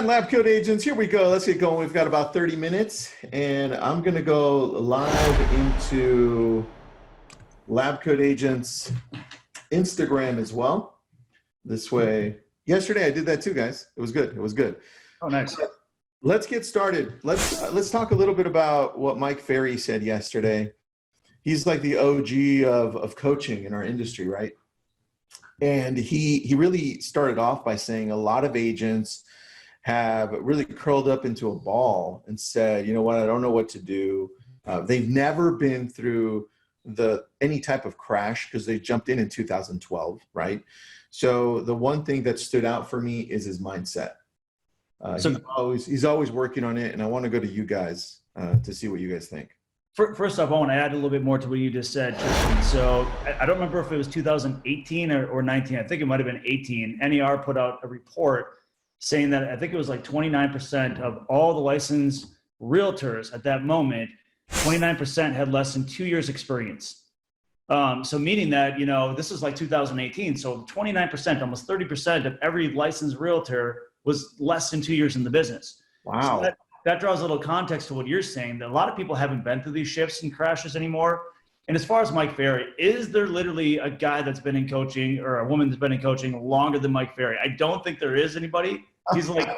right, Lab Coat Agents, here we go. Let's get going. We've got about 30 minutes, and I'm going to go live into Lab Coat Agents Instagram as well. This way, yesterday I did that too, guys. It was good. It was good. Oh, nice. Let's get started. Let's talk a little bit about what Mike Ferry said yesterday. He's like the OG of coaching in our industry, right? And he really started off by saying a lot of agents have really curled up into a ball and said, you know what, I don't know what to do. They've never been through any type of crash because they jumped in 2012, right? So the one thing that stood out for me is his mindset. He's always working on it, and I want to go to you guys to see what you guys think. First off, I want to add a little bit more to what you just said, Tristan. So I don't remember if it was 2018 or 19. I think it might have been 18. NER put out a report saying that I think it was like 29% of all the licensed realtors at that moment, 29% had less than 2 years experience. So meaning that, you know, this is like 2018. So 29%, almost 30% of every licensed realtor was less than 2 years in the business. Wow. So that draws a little context to what you're saying, that a lot of people haven't been through these shifts and crashes anymore. And as far as Mike Ferry, is there literally a guy that's been in coaching or a woman that's been in coaching longer than Mike Ferry? I don't think there is anybody. He's like,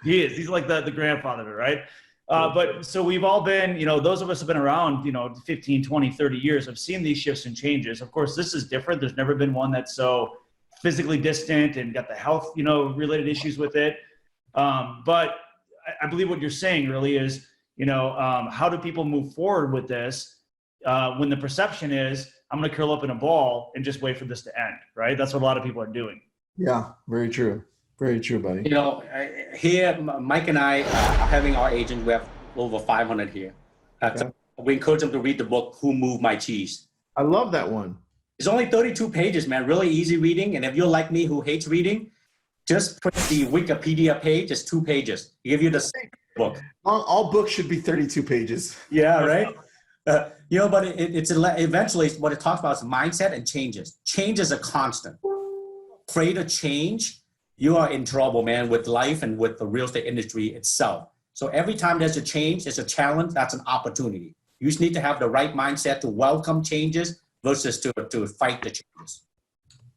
he is. He's like the grandfather, right? But so we've all been, you know, those of us have been around, you know, 15, 20, 30 years. Have seen these shifts and changes. Of course, this is different. There's never been one that's so physically distant and got the health, you know, related issues with it. But I believe what you're saying really is, you know, how do people move forward with this when the perception is, I'm going to curl up in a ball and just wait for this to end, right? That's what a lot of people are doing. Yeah, very true. Very true, buddy. You know, here, Mike and I are having our agent. We have over 500 here. So we encourage them to read the book, Who Moved My Cheese? I love that one. It's only 32 pages, man. Really easy reading. And if you're like me who hates reading, just print the Wikipedia page. It's 2 pages. They give you the same book. All books should be 32 pages. Yeah, right? You know, but it's eventually what it talks about is mindset and changes. Change is a constant. Afraid of change, you are in trouble, man, with life and with the real estate industry itself. So every time there's a change, there's a challenge, that's an opportunity. You just need to have the right mindset to welcome changes versus to fight the changes.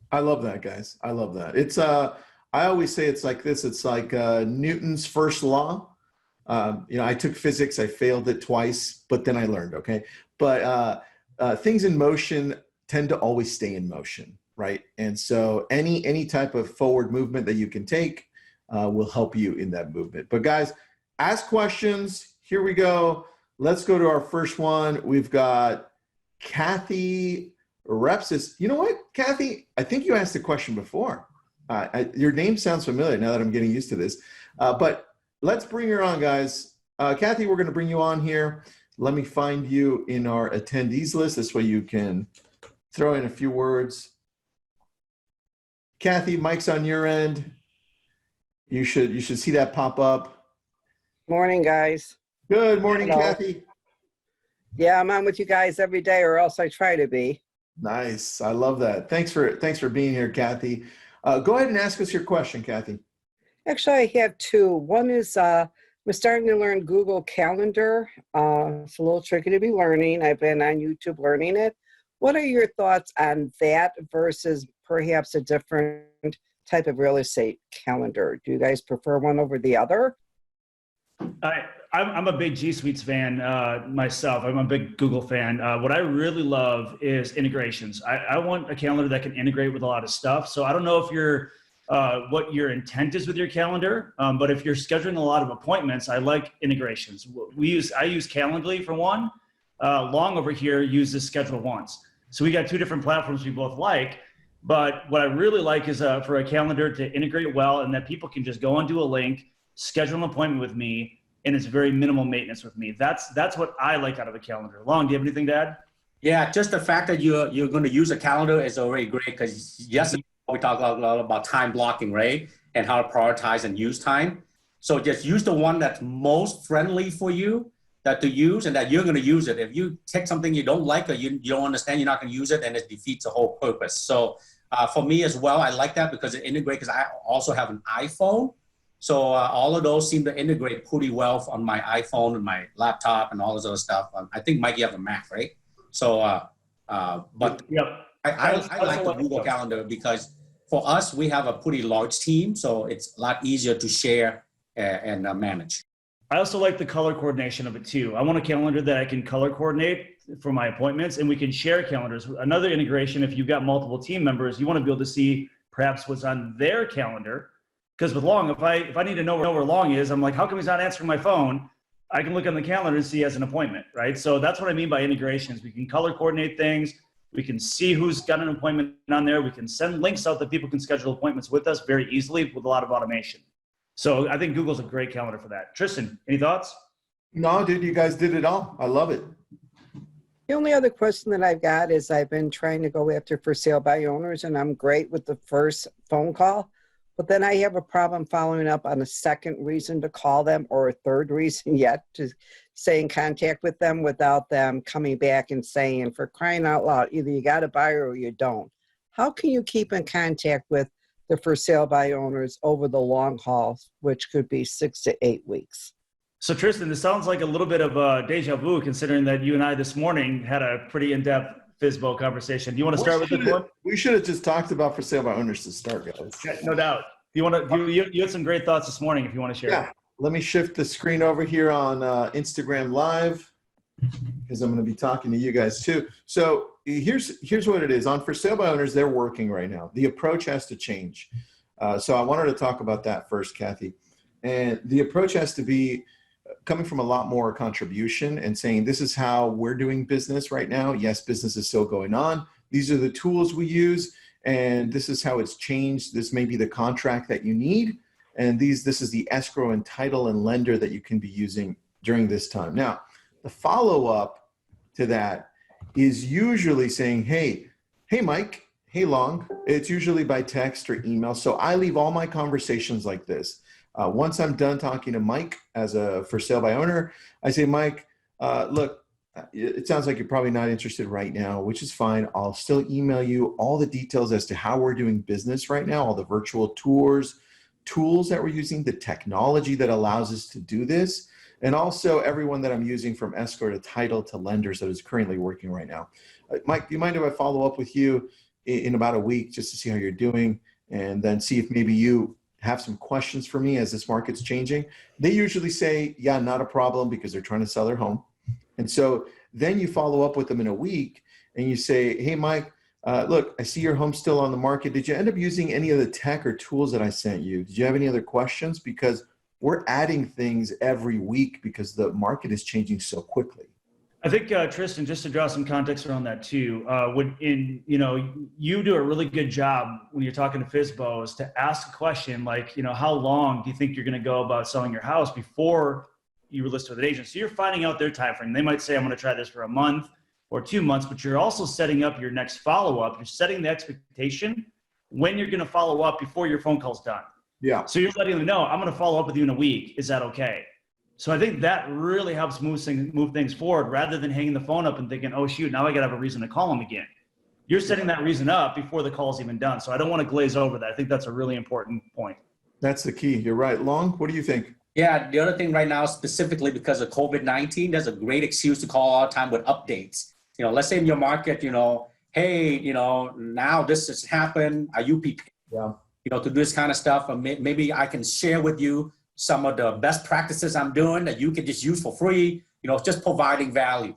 I love that, guys. I love that. It's I always say it's like this. It's like Newton's first law. You know, I took physics. I failed it twice, but then I learned, okay? But things in motion tend to always stay in motion, right? And so any type of forward movement that you can take will help you in that movement. But guys, ask questions. Here we go. Let's go to our first one. We've got Kathy Repsis. You know what, Kathy? I think you asked a question before. Your name sounds familiar now that I'm getting used to this. But let's bring her on, guys. Kathy, we're going to bring you on here. Let me find you in our attendees list. This way you can throw in a few words. Kathy, mic's on your end. You should see that pop up. Morning, guys. Good morning, Hello. Kathy. Yeah, I'm on with you guys every day, or else I try to be. Nice. I love that. Thanks for being here, Kathy. Go ahead and ask us your question, Kathy. Actually, I have 2. One is we're starting to learn Google Calendar. It's a little tricky to be learning. I've been on YouTube learning it. What are your thoughts on that versus perhaps a different type of real estate calendar? Do you guys prefer one over the other? I'm a big G Suites fan myself. I'm a big Google fan. What I really love is integrations. I want a calendar that can integrate with a lot of stuff. So I don't know if you're what your intent is with your calendar, but if you're scheduling a lot of appointments, I like integrations. I use Calendly for one. Long over here uses Schedule Once. So we got 2 different platforms we both like. But what I really like is for a calendar to integrate well and that people can just go onto a link, schedule an appointment with me, and it's very minimal maintenance with me. That's what I like out of a calendar. Long, do you have anything to add? Yeah, just the fact that you're going to use a calendar is already great because yesterday we talked a lot about time blocking, right? And how to prioritize and use time. So just use the one that's most friendly for you that to use and that you're going to use it. If you take something you don't like or you don't understand, you're not going to use it, and it defeats the whole purpose. So for me as well, I like that because it integrates, because I also have an iPhone. So all of those seem to integrate pretty well on my iPhone and my laptop and all this other stuff. I think Mike, you have a Mac, right? So, but Yep. I like the Google Calendar because for us, we have a pretty large team, so it's a lot easier to share and manage. I also like the color coordination of it too. I want a calendar that I can color coordinate for my appointments, and we can share calendars. Another integration, if you've got multiple team members, you want to be able to see perhaps what's on their calendar. Because with Long, if I need to know where Long is, I'm like, how come he's not answering my phone? I can look on the calendar and see he has an appointment, right? So that's what I mean by integrations. We can color coordinate things. We can see who's got an appointment on there. We can send links out that people can schedule appointments with us very easily with a lot of automation. So I think Google's a great calendar for that. Tristan, any thoughts? No, dude, you guys did it all. I love it. The only other question that I've got is I've been trying to go after for sale by owners, and I'm great with the first phone call, but then I have a problem following up on a second reason to call them or a third reason yet to stay in contact with them without them coming back and saying, for crying out loud, either you got a buyer or you don't. How can you keep in contact with the for sale by owners over the long haul, which could be 6 to 8 weeks? So Tristan, this sounds like a little bit of a deja vu, considering that you and I this morning had a pretty in-depth FISBO conversation. Do you want to start with this one? We should have just talked about for sale by owners to start, guys. Yeah, no doubt. Do you want to? You had some great thoughts this morning. If you want to share. Yeah. Let me shift the screen over here on Instagram Live because I'm going to be talking to you guys too. So here's what it is. On for sale by owners, they're working right now. The approach has to change. So I wanted to talk about that first, Kathy. And the approach has to be coming from a lot more contribution and saying, this is how we're doing business right now. Yes, business is still going on. These are the tools we use, and this is how it's changed. This may be the contract that you need. And this is the escrow and title and lender that you can be using during this time. Now, the follow-up to that is usually saying, hey, Mike, hey, Long. It's usually by text or email. So I leave all my conversations like this. Once I'm done talking to Mike as a for sale by owner, I say, Mike, look, it sounds like you're probably not interested right now, which is fine. I'll still email you all the details as to how we're doing business right now, all the virtual tours, tools that we're using, the technology that allows us to do this, and also everyone that I'm using from escrow to title to lenders that is currently working right now. Mike, do you mind if I follow up with you in about a week just to see how you're doing and then see if maybe you have some questions for me as this market's changing? They usually say, yeah, not a problem, because they're trying to sell their home. And so then you follow up with them in a week and you say, hey, Mike, look, I see your home's still on the market. Did you end up using any of the tech or tools that I sent you? Did you have any other questions? Because we're adding things every week because the market is changing so quickly. I think, Tristan, just to draw some context around that too, you do a really good job when you're talking to FISBOs to ask a question like, how long do you think you're going to go about selling your house before you list with an agent? So you're finding out their time frame. They might say, I'm going to try this for a month or 2 months, but you're also setting up your next follow-up. You're setting the expectation when you're going to follow up before your phone call's done. Yeah. So you're letting them know, I'm going to follow up with you in a week. Is that okay? So I think that really helps move things forward rather than hanging the phone up and thinking, oh, shoot, now I got to have a reason to call them again. You're setting that reason up before the call's even done. So I don't want to glaze over that. I think that's a really important point. That's the key. You're right. Long, what do you think? Yeah, the other thing right now, specifically because of COVID-19, there's a great excuse to call all the time with updates. Let's say in your market, hey, now this has happened. Are you prepared? Yeah. To do this kind of stuff? Or maybe I can share with you some of the best practices I'm doing that you can just use for free, just providing value.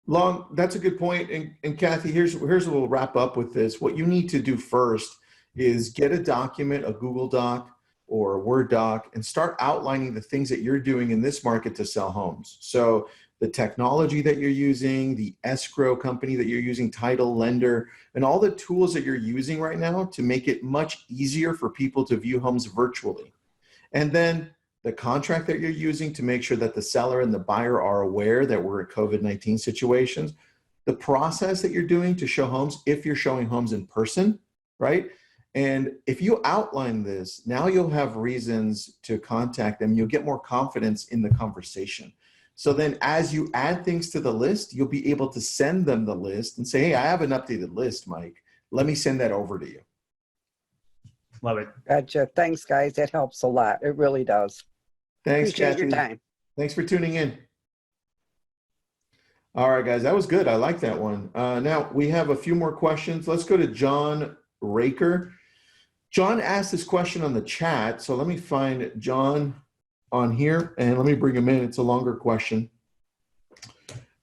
Long, that's a good point. And Kathy, here's what we'll wrap up with this. What you need to do first is get a document, a Google Doc or a Word doc, and start outlining the things that you're doing in this market to sell homes. So the technology that you're using, the escrow company that you're using, title, lender, and all the tools that you're using right now to make it much easier for people to view homes virtually. And then the contract that you're using to make sure that the seller and the buyer are aware that we're in COVID-19 situations, the process that you're doing to show homes, if you're showing homes in person, right? And if you outline this, now you'll have reasons to contact them. You'll get more confidence in the conversation. So then as you add things to the list, you'll be able to send them the list and say, hey, I have an updated list, Mike. Let me send that over to you. Love it. Gotcha. Thanks, guys. That helps a lot. It really does. Thanks, Appreciate your Kathy. time. Thanks for tuning in. All right, guys, that was good. I like that one. Now we have a few more questions. Let's go to John Raker. John asked this question on the chat, so let me find John on here and let me bring him in. It's a longer question.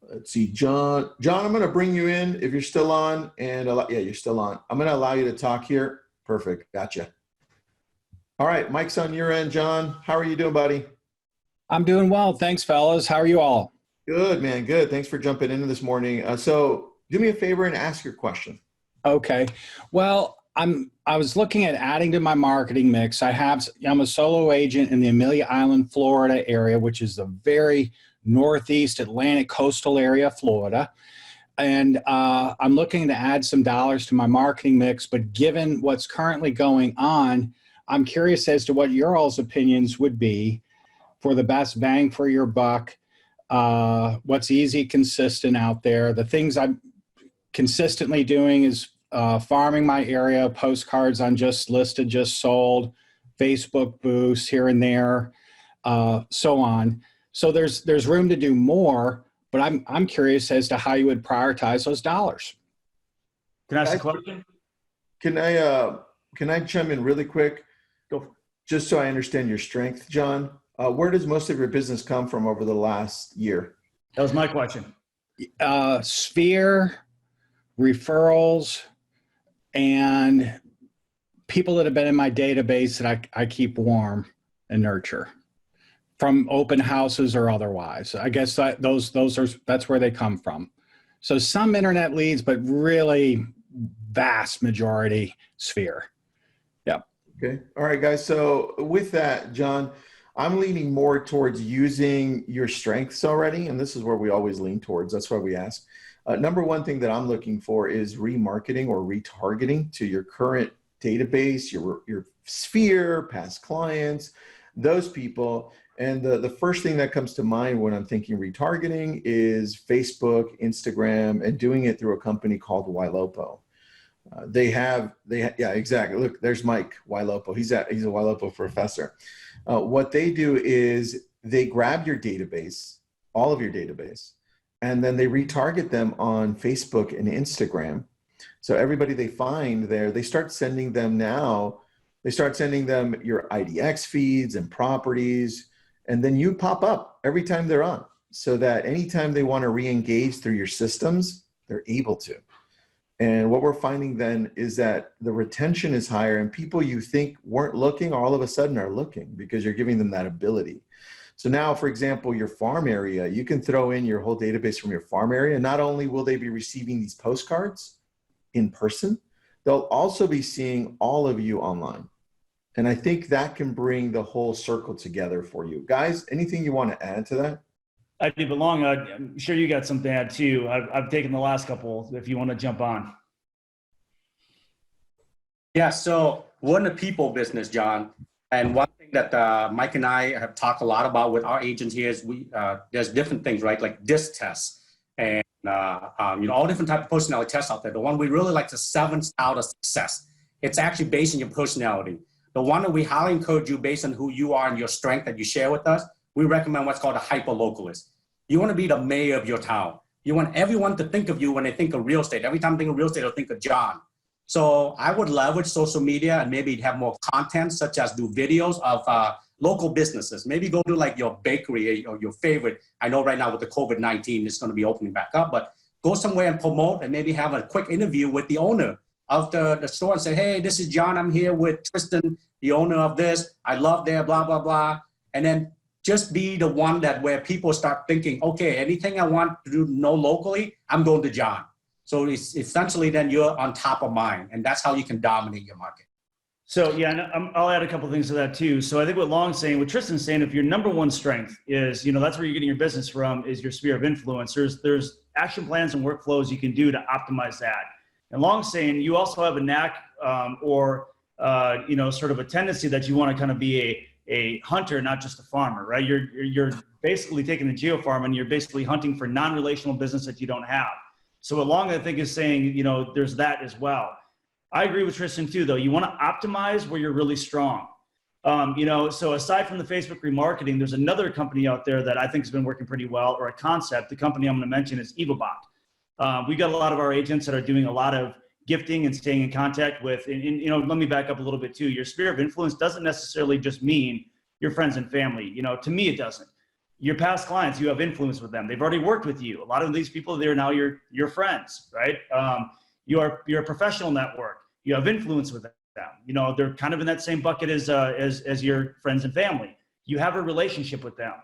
Let's see, John. John, I'm going to bring you in if you're still on, and yeah, you're still on. I'm going to allow you to talk here. Perfect. Gotcha. All right, mic's on your end, John. How are you doing, buddy? I'm doing well. Thanks, fellas. How are you all? Good, man. Good. Thanks for jumping into this morning. So do me a favor and ask your question. Okay. Well, I was looking at adding to my marketing mix. I'm a solo agent in the Amelia Island, Florida area, which is the very northeast Atlantic coastal area of Florida. And I'm looking to add some dollars to my marketing mix, but given what's currently going on, I'm curious as to what your all's opinions would be for the best bang for your buck. What's easy, consistent out there. The things I'm consistently doing is farming my area, postcards on just listed, just sold, Facebook boosts here and there, so on. So there's room to do more, but I'm curious as to how you would prioritize those dollars. Can I ask a question? Can I chime in really quick? Go. Just so I understand your strength, John. Where does most of your business come from over the last year? That was my question. Sphere, referrals, and people that have been in my database that I keep warm and nurture from open houses or otherwise. I guess that's where they come from. So some internet leads, but really vast majority Sphere. Yep. Okay. All right, guys. So with that, John, I'm leaning more towards using your strengths already. And this is where we always lean towards. That's why we ask. Number one thing that I'm looking for is remarketing or retargeting to your current database, your Sphere, past clients, those people. And the first thing that comes to mind when I'm thinking retargeting is Facebook, Instagram, and doing it through a company called Ylopo. Yeah, exactly. Look, there's Mike Ylopo. He's a Ylopo professor. What they do is they grab your database, all of your database, and then they retarget them on Facebook and Instagram. So everybody they find there, they start sending them your IDX feeds and properties, and then you pop up every time they're on, so that anytime they want to re-engage through your systems, they're able to. And what we're finding then is that the retention is higher, and people you think weren't looking all of a sudden are looking because you're giving them that ability. So now, for example, your farm area, you can throw in your whole database from your farm area. Not only will they be receiving these postcards in person, they'll also be seeing all of you online. And I think that can bring the whole circle together for you. Guys, anything you want to add to that? I do belong. I'm sure you got something to add too. I've taken the last couple if you want to jump on. Yeah, so we're in the people business, John. And one thing that Mike and I have talked a lot about with our agents here is there's different things, right? Like DISC tests and all different type of personality tests out there. The one we really like to 7 out of success. It's actually based on your personality. The one that we highly encourage you based on who you are and your strength that you share with us, we recommend what's called a hyper-localist. You want to be the mayor of your town. You want everyone to think of you when they think of real estate. Every time they think of real estate, they'll think of John. So I would leverage social media and maybe have more content, such as do videos of local businesses. Maybe go to like your bakery or your favorite. I know right now with the COVID-19, it's going to be opening back up, but go somewhere and promote and maybe have a quick interview with the owner of the store and say, hey, this is John. I'm here with Tristan, the owner of this. I love their blah, blah, blah. And then just be the one that where people start thinking, okay, anything I want to know locally, I'm going to John. So it's essentially then you're on top of mind, and that's how you can dominate your market. So yeah, and I'll add a couple of things to that too. So I think what Long's saying, what Tristan's saying, if your number one strength is, that's where you're getting your business from, is your sphere of influence. There's action plans and workflows you can do to optimize that. And Long's saying you also have a knack sort of a tendency that you want to kind of be a hunter, not just a farmer, right? You're basically taking the geofarm and you're basically hunting for non-relational business that you don't have. So what Long, I think, is saying, there's that as well. I agree with Tristan too, though. You want to optimize where you're really strong. So aside from the Facebook remarketing, there's another company out there that I think has been working pretty well, or a concept. The company I'm going to mention is EvoBot. We got a lot of our agents that are doing a lot of gifting and staying in contact with, and let me back up a little bit too. Your sphere of influence doesn't necessarily just mean your friends and family. To me, it doesn't. Your past clients, you have influence with them. They've already worked with you. A lot of these people, they're now your friends, right? Your professional network, you have influence with them. They're kind of in that same bucket as your friends and family. You have a relationship with them.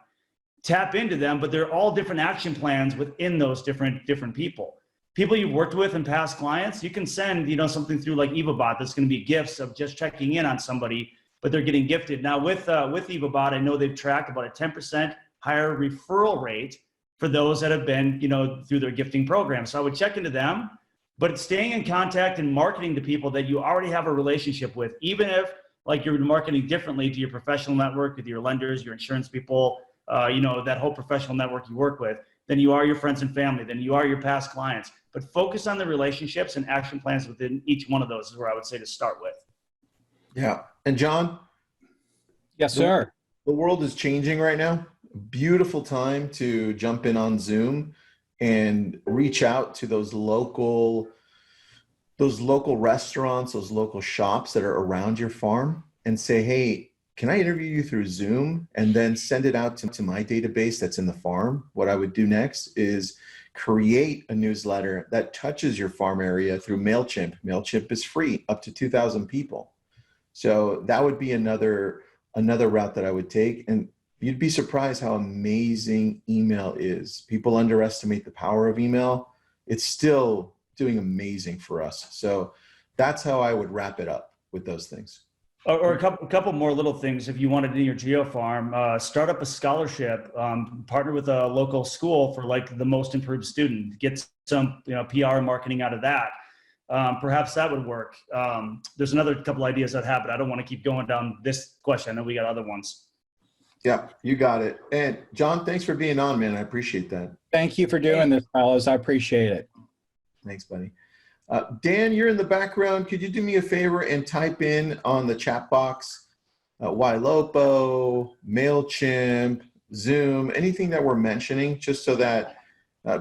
Tap into them, but they're all different action plans within those different people. People you've worked with and past clients, you can send, something through like EvoBot that's going to be gifts of just checking in on somebody, but they're getting gifted. Now with EvoBot, I know they've tracked about a 10% higher referral rate for those that have been, through their gifting program. So I would check into them, but staying in contact and marketing to people that you already have a relationship with, even if like you're marketing differently to your professional network, with your lenders, your insurance people, that whole professional network you work with, than you are your friends and family, than you are your past clients. But focus on the relationships and action plans within each one of those is where I would say to start with. Yeah. And John? Yes, sir. The world is changing right now. Beautiful time to jump in on Zoom and reach out to those local restaurants, those local shops that are around your farm and say, hey, can I interview you through Zoom, and then send it out to my database that's in the farm? What I would do next is create a newsletter that touches your farm area through MailChimp. MailChimp is free, up to 2,000 people. So that would be another route that I would take. And you'd be surprised how amazing email is. People underestimate the power of email. It's still doing amazing for us. So that's how I would wrap it up with those things. Or a couple more little things. If you wanted in your geo farm, start up a scholarship, partner with a local school for like the most improved student, get some PR and marketing out of that. Perhaps that would work. There's another couple ideas I'd have, but I don't want to keep going down this question. I know we got other ones. Yeah, you got it. And John, thanks for being on, man. I appreciate that. Thank you for doing this, fellas. I appreciate it. Thanks, buddy. Dan, you're in the background. Could you do me a favor and type in on the chat box, YLOPO, MailChimp, Zoom, anything that we're mentioning, just so that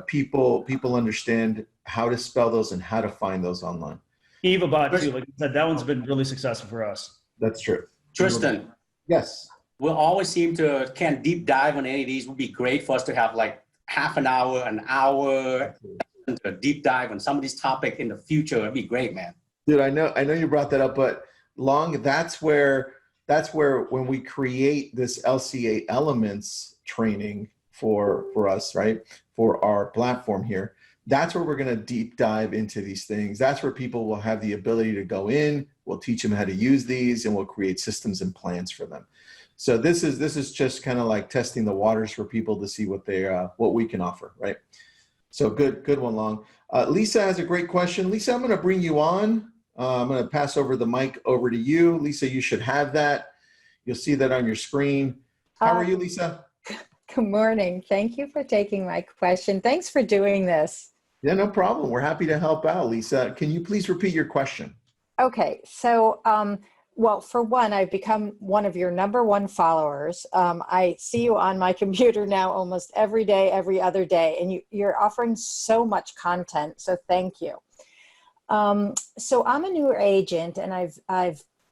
people understand how to spell those and how to find those online. EvoBot too, like I said, that one's been really successful for us. That's true. Tristan, Yes. we'll always seem to can deep dive on any of these. Would be great for us to have like half an hour, a deep dive on some of these topics in the future. It'd be great, man. Dude, I know you brought that up, but that's where when we create this LCA Elements training for us, right? For our platform here, that's where we're going to deep dive into these things. That's where people will have the ability to go in. We'll teach them how to use these, and we'll create systems and plans for them. So this is just kind of like testing the waters for people to see what we can offer, right? So good one, Long. Lisa has a great question. Lisa, I'm going to bring you on. I'm going to pass over the mic over to you. Lisa, you should have that. You'll see that on your screen. How are you, Lisa? Good morning. Thank you for taking my question. Thanks for doing this. Yeah, no problem. We're happy to help out, Lisa. Can you please repeat your question? Okay, so well, for one, I've become one of your #1 followers. I see you on my computer now almost every day, every other day, and you're offering so much content. So thank you. So I'm a newer agent, and I've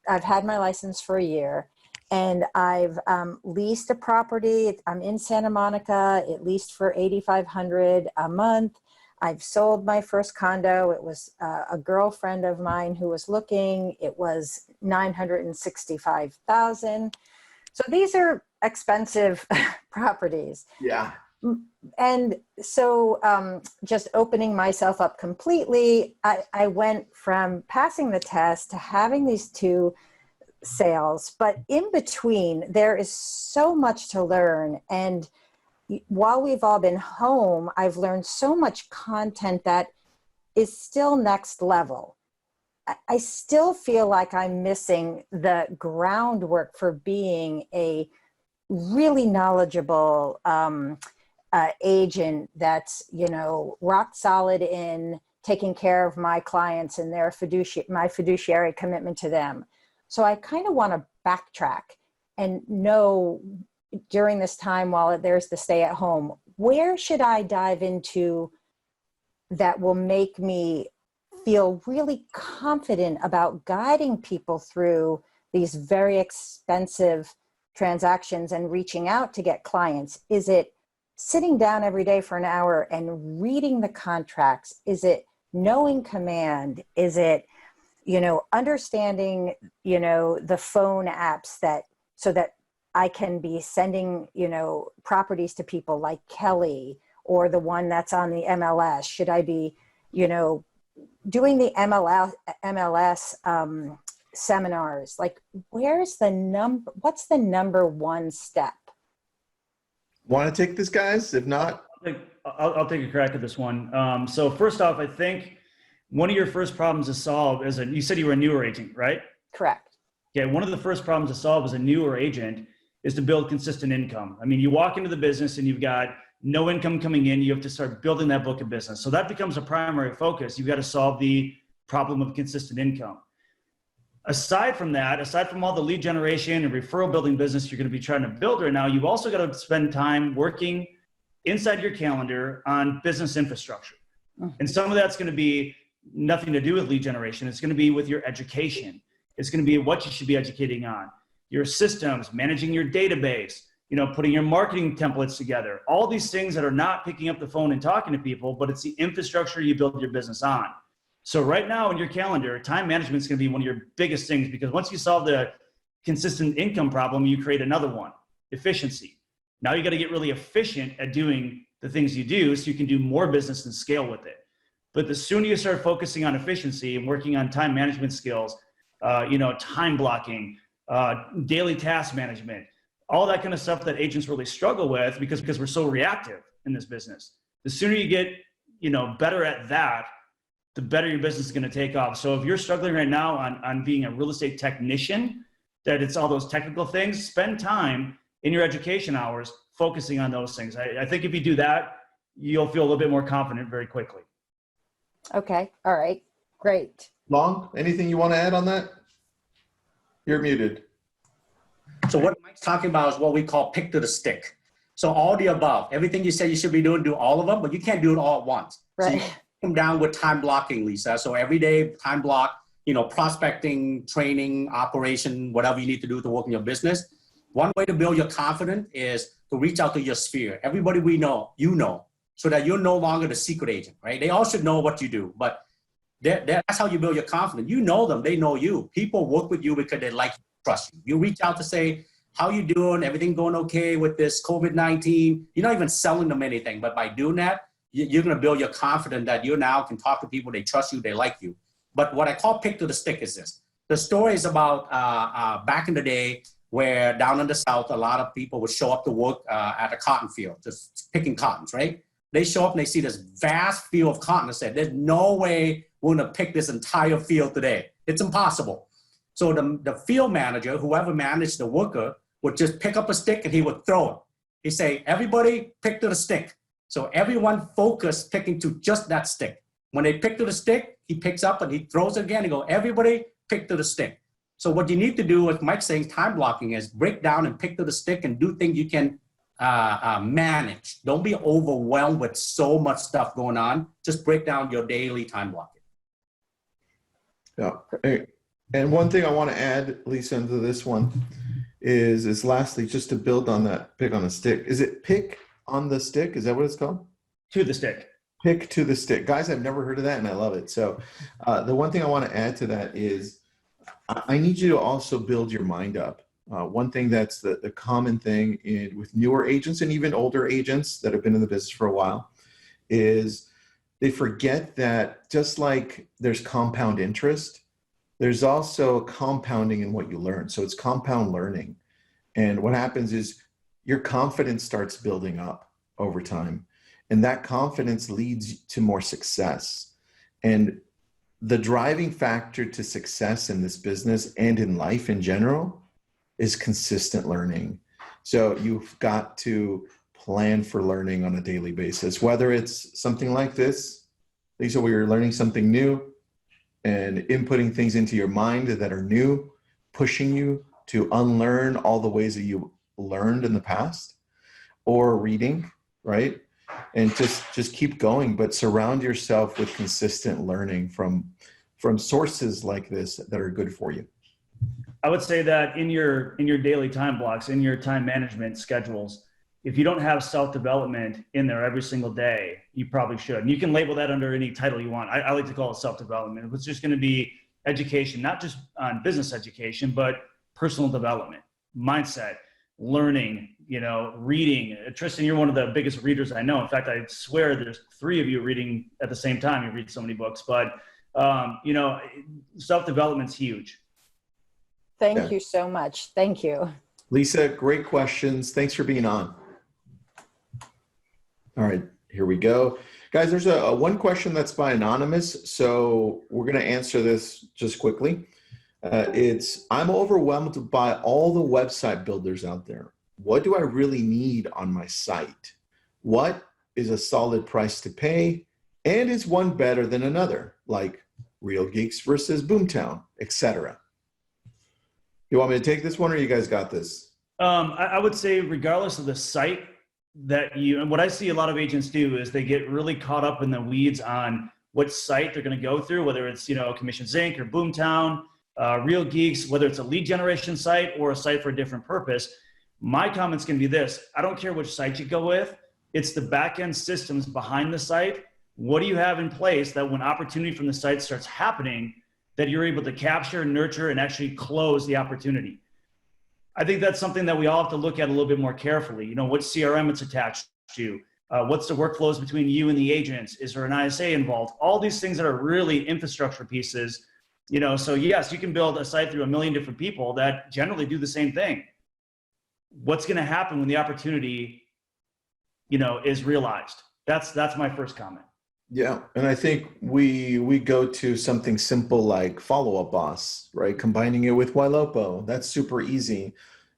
had my license for a year, and I've leased a property. I'm in Santa Monica. It leased for $8,500 a month. I've sold my first condo. It was a girlfriend of mine who was looking. It was $965,000. So these are expensive properties. Yeah. And so just opening myself up completely, I went from passing the test to having these 2 sales. But in between, there is so much to learn. And while we've all been home, I've learned so much content that is still next level. I still feel like I'm missing the groundwork for being a really knowledgeable agent that's, rock solid in taking care of my clients and their my fiduciary commitment to them. So I kind of want to backtrack and know during this time while there's the stay at home, where should I dive into that will make me feel really confident about guiding people through these very expensive transactions and reaching out to get clients? Is it sitting down every day for an hour and reading the contracts? Is it knowing command? Is it, understanding, the phone apps so that I can be sending, properties to people like Kelly or the one that's on the MLS? Should I be, doing the MLS seminars? Like, what's the number one step? Want to take this, guys? If not, I'll take a crack at this one. So first off, I think one of your first problems to solve is you said you were a newer agent, right? Correct. Okay. One of the first problems to solve as a newer agent is to build consistent income. I mean, you walk into the business and you've got no income coming in, you have to start building that book of business. So that becomes a primary focus. You've got to solve the problem of consistent income. Aside from that, aside from all the lead generation and referral building business you're going to be trying to build right now, you've also got to spend time working inside your calendar on business infrastructure. And some of that's going to be nothing to do with lead generation. It's going to be with your education. It's going to be what you should be educating on, your systems, managing your database, putting your marketing templates together, all these things that are not picking up the phone and talking to people, but it's the infrastructure you build your business on. So right now in your calendar, time management is going to be one of your biggest things, because once you solve the consistent income problem, you create another one, efficiency. Now you got to get really efficient at doing the things you do so you can do more business and scale with it. But the sooner you start focusing on efficiency and working on time management skills, time blocking, daily task management, all that kind of stuff that agents really struggle with because we're so reactive in this business. The sooner you get, better at that, the better your business is going to take off. So if you're struggling right now on being a real estate technician, that it's all those technical things, spend time in your education hours focusing on those things. I think if you do that, you'll feel a little bit more confident very quickly. Okay. All right. Great. Long, anything you want to add on that? You're muted. So what Mike's talking about is what we call pick to the stick. So all the above, everything you said you should be doing, do all of them, but you can't do it all at once. Right. So you come down with time blocking, Lisa. So every day, time block, prospecting, training, operation, whatever you need to do to work in your business. One way to build your confidence is to reach out to your sphere. Everybody we know, so that you're no longer the secret agent, right? They all should know what you do, but that's how you build your confidence. You know them, they know you. People work with you because they like you, trust you. You reach out to say, how you doing? Everything going okay with this COVID-19? You're not even selling them anything, but by doing that, you're going to build your confidence that you now can talk to people, they trust you, they like you. But what I call pick to the stick is this. The story is about back in the day where down in the South, a lot of people would show up to work at a cotton field, just picking cottons, right? They show up and they see this vast field of cotton and say, there's no way we're going to pick this entire field today. It's impossible. So the field manager, whoever managed the worker, would just pick up a stick and he would throw it. He'd say, everybody pick to the stick. So everyone focused picking to just that stick. When they pick to the stick, he picks up and he throws it again. He goes, everybody pick to the stick. So what you need to do, as Mike's saying, time blocking is break down and pick to the stick and do things you can manage. Don't be overwhelmed with so much stuff going on. Just break down your daily time blocking. Yeah. And one thing I want to add, Lisa, into this one is lastly, just to build on that pick on the stick. Is it pick on the stick? Is that what it's called? To the stick. Pick to the stick. Guys, I've never heard of that and I love it. So the one thing I want to add to that is I need you to also build your mind up. One thing that's the common thing with newer agents and even older agents that have been in the business for a while is they forget that just like there's compound interest, there's also compounding in what you learn. So it's compound learning. And what happens is your confidence starts building up over time. And that confidence leads to more success. And the driving factor to success in this business and in life in general is consistent learning. So you've got to plan for learning on a daily basis, whether it's something like this, Lisa, where you're learning something new and inputting things into your mind that are new, pushing you to unlearn all the ways that you learned in the past, or reading, right? And just keep going, but surround yourself with consistent learning from sources like this that are good for you. I would say that in your daily time blocks, in your time management schedules, if you don't have self-development in there every single day, you probably should. And you can label that under any title you want. I like to call it self-development. It's just going to be education, not just on business education, but personal development, mindset, learning, reading. Tristan, you're one of the biggest readers I know. In fact, I swear there's 3 of you reading at the same time. You read so many books, but self-development's huge. Thank you so much. Thank you. Lisa, great questions. Thanks for being on. All right, here we go. Guys, there's a one question that's by Anonymous, so we're going to answer this just quickly. I'm overwhelmed by all the website builders out there. What do I really need on my site? What is a solid price to pay? And is one better than another, like Real Geeks versus Boomtown, etc.? You want me to take this one, or you guys got this? I would say regardless of the site and what I see a lot of agents do is they get really caught up in the weeds on what site they're going to go through, whether it's, Commissions Inc. or Boomtown, Real Geeks, whether it's a lead generation site or a site for a different purpose. My comment's going to be this: I don't care which site you go with. It's the back-end systems behind the site. What do you have in place that when opportunity from the site starts happening, that you're able to capture, nurture, and actually close the opportunity? I think that's something that we all have to look at a little bit more carefully. What CRM it's attached to, what's the workflows between you and the agents? Is there an ISA involved? All these things that are really infrastructure pieces. So yes, you can build a site through a million different people that generally do the same thing. What's going to happen when the opportunity, is realized? That's my first comment. Yeah, and I think we go to something simple like Follow Up Boss, right? Combining it with Ylopo, that's super easy.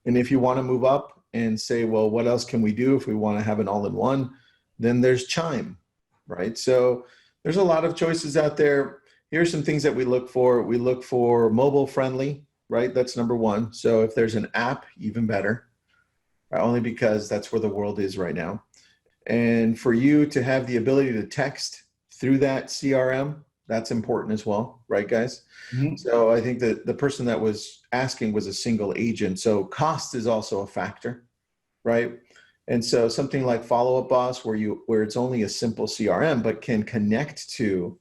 And if you want to move up and say, well, what else can we do if we want to have an all-in-one? Then there's Chime, right? So there's a lot of choices out there. Here's some things that we look for. We look for mobile friendly, right? That's number one. So if there's an app, even better, right? Only because that's where the world is right now. And for you to have the ability to text through that CRM, that's important as well, right, guys? Mm-hmm. So I think that the person that was asking was a single agent. So cost is also a factor, right? And so something like Follow Up Boss, where it's only a simple CRM, but can connect to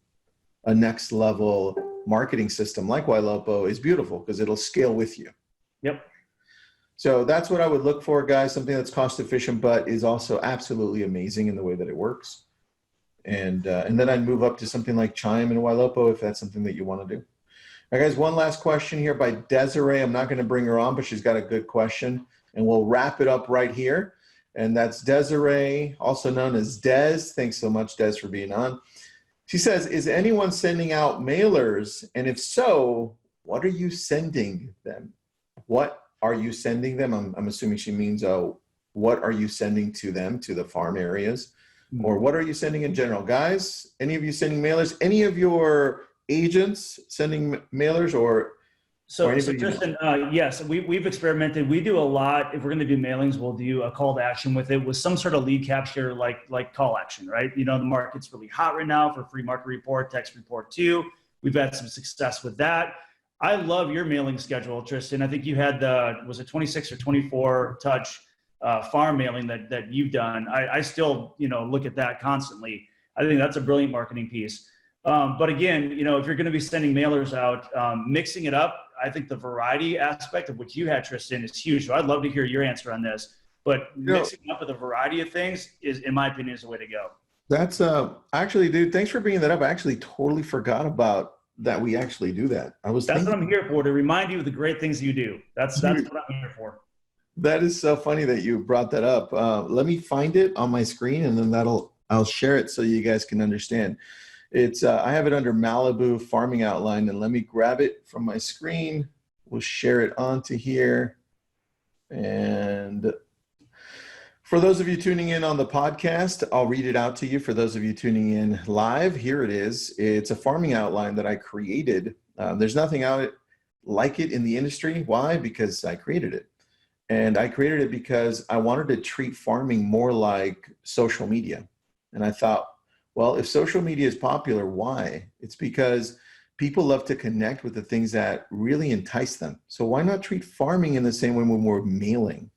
a next level marketing system like Ylopo, is beautiful because it'll scale with you. Yep. So that's what I would look for, guys, something that's cost efficient, but is also absolutely amazing in the way that it works. And then I'd move up to something like Chime and Ylopo if that's something that you want to do. All right, guys, one last question here by Desiree. I'm not going to bring her on, but she's got a good question. And we'll wrap it up right here. And that's Desiree, also known as Des. Thanks so much, Des, for being on. She says, is anyone sending out mailers? And if so, what are you sending them? What are you sending them? I'm assuming she means, what are you sending to them, to the farm areas? Or what are you sending in general? Guys, any of you sending mailers? Any of your agents sending mailers or? So Tristan, yes, we've experimented. We do a lot. If we're going to do mailings, we'll do a call to action with it with some sort of lead capture, like call action, right? The market's really hot right now for free market report, text report 2. We've had some success with that. I love your mailing schedule, Tristan. I think you had was it 26 or 24 touch farm mailing that you've done. I still, look at that constantly. I think that's a brilliant marketing piece. But again, if you're going to be sending mailers out, mixing it up, I think the variety aspect of what you had, Tristan, is huge. So I'd love to hear your answer on this. But mixing up with a variety of things is, in my opinion, is the way to go. That's actually, dude, thanks for bringing that up. I actually totally forgot about that. We actually do that. That's what I'm here for, to remind you of the great things you do. That's what I'm here for. That is so funny that you brought that up. Let me find it on my screen, and then I'll share it so you guys can understand. It's I have it under Malibu Farming Outline, and let me grab it from my screen. We'll share it onto here. And For those of you tuning in on the podcast, I'll read it out to you. For those of you tuning in live, here it is. It's a farming outline that I created. There's nothing out like it in the industry. Why? Because I created it. And I created it because I wanted to treat farming more like social media. And I thought, well, if social media is popular, why? It's because people love to connect with the things that really entice them. So why not treat farming in the same way when we're mailing?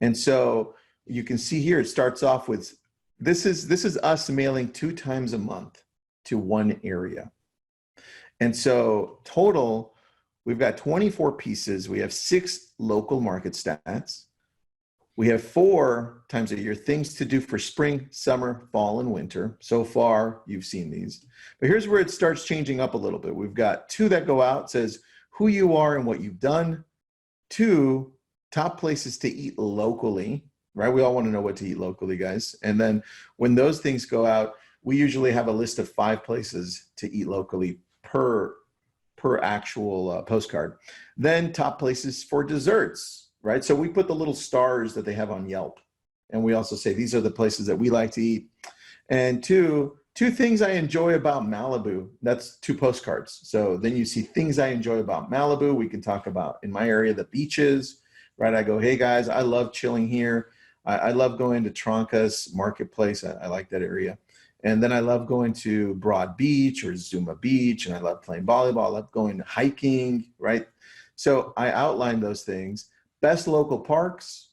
And so you can see here, it starts off with, this is us mailing 2 times a month to one area. And so total, we've got 24 pieces. We have 6 local market stats. We have 4 times a year things to do for spring, summer, fall, and winter. So far, you've seen these. But here's where it starts changing up a little bit. We've got 2 that go out, says who you are and what you've done. 2, top places to eat locally, right? We all want to know what to eat locally, guys. And then when those things go out, we usually have a list of 5 places to eat locally per actual postcard. Then top places for desserts, right? So we put the little stars that they have on Yelp. And we also say, these are the places that we like to eat. And 2 things I enjoy about Malibu. That's 2 postcards. So then you see things I enjoy about Malibu. We can talk about, in my area, the beaches, right? I go, hey guys, I love chilling here. I love going to Tronca's Marketplace. I like that area. And then I love going to Broad Beach or Zuma Beach, and I love playing volleyball. I love going hiking, right? So I outline those things. Best local parks.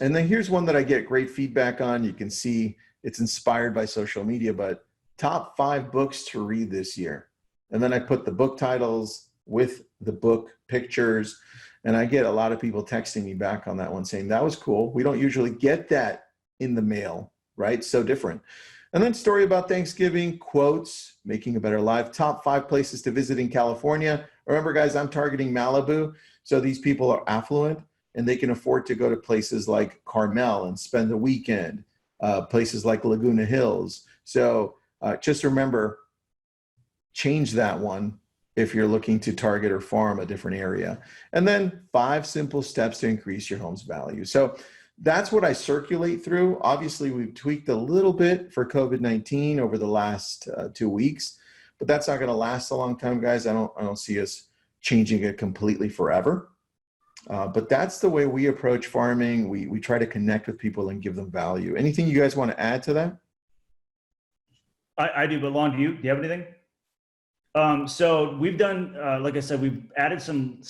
And then here's one that I get great feedback on. You can see it's inspired by social media, but top 5 books to read this year. And then I put the book titles with the book pictures. And I get a lot of people texting me back on that one saying, that was cool. We don't usually get that in the mail, right? So different. And then story about Thanksgiving, quotes, making a better life, top 5 places to visit in California. Remember, guys, I'm targeting Malibu. So these people are affluent and they can afford to go to places like Carmel and spend the weekend, places like Laguna Hills. So just remember, change that one if you're looking to target or farm a different area. And then 5 simple steps to increase your home's value. So that's what I circulate through. Obviously, we've tweaked a little bit for COVID-19 over the last 2 weeks, but that's not gonna last a long time, guys. I don't see us changing it completely forever. But that's the way we approach farming. We try to connect with people and give them value. Anything you guys wanna add to that? I do, but Lon, do you have anything? So we've done, like I said, we've added some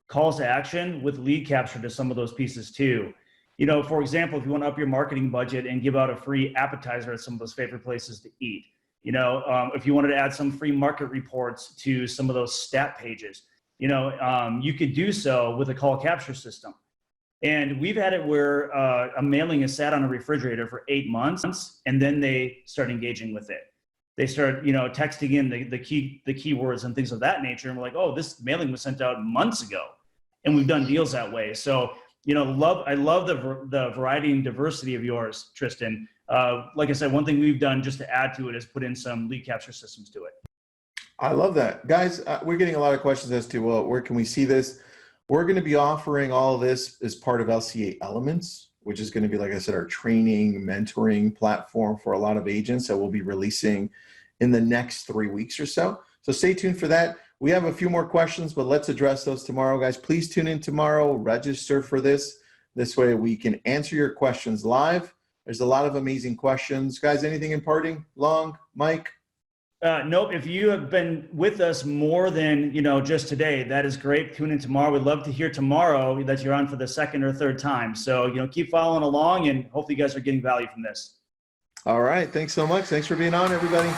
calls to action with lead capture to some of those pieces too. You know, for example, if you want to up your marketing budget and give out a free appetizer at some of those favorite places to eat, you know, if you wanted to add some free market reports to some of those stat pages, you know, you could do so with a call capture system. And we've had it where a mailing is sat on a refrigerator for 8 months, and then they start engaging with it. They start, you know, texting in the keywords and things of that nature. And we're like, oh, this mailing was sent out months ago. And we've done deals that way. So, you know, I love the variety and diversity of yours, Tristan. Like I said, one thing we've done just to add to it is put in some lead capture systems to it. I love that. Guys, we're getting a lot of questions as to, well, where can we see this? We're going to be offering all of this as part of LCA Elements, which is going to be, like I said, our training, mentoring platform for a lot of agents that we'll be releasing in the next 3 weeks or so. So stay tuned for that. We have a few more questions, but let's address those tomorrow, guys. Please tune in tomorrow, register for this. This way we can answer your questions live. There's a lot of amazing questions. Guys, anything in parting? Long, Mike? Nope. If you have been with us more than, you know, just today, that is great. Tune in tomorrow. We'd love to hear tomorrow that you're on for the 2nd or 3rd time. So, you know, keep following along and hopefully you guys are getting value from this. All right. Thanks so much. Thanks for being on, everybody.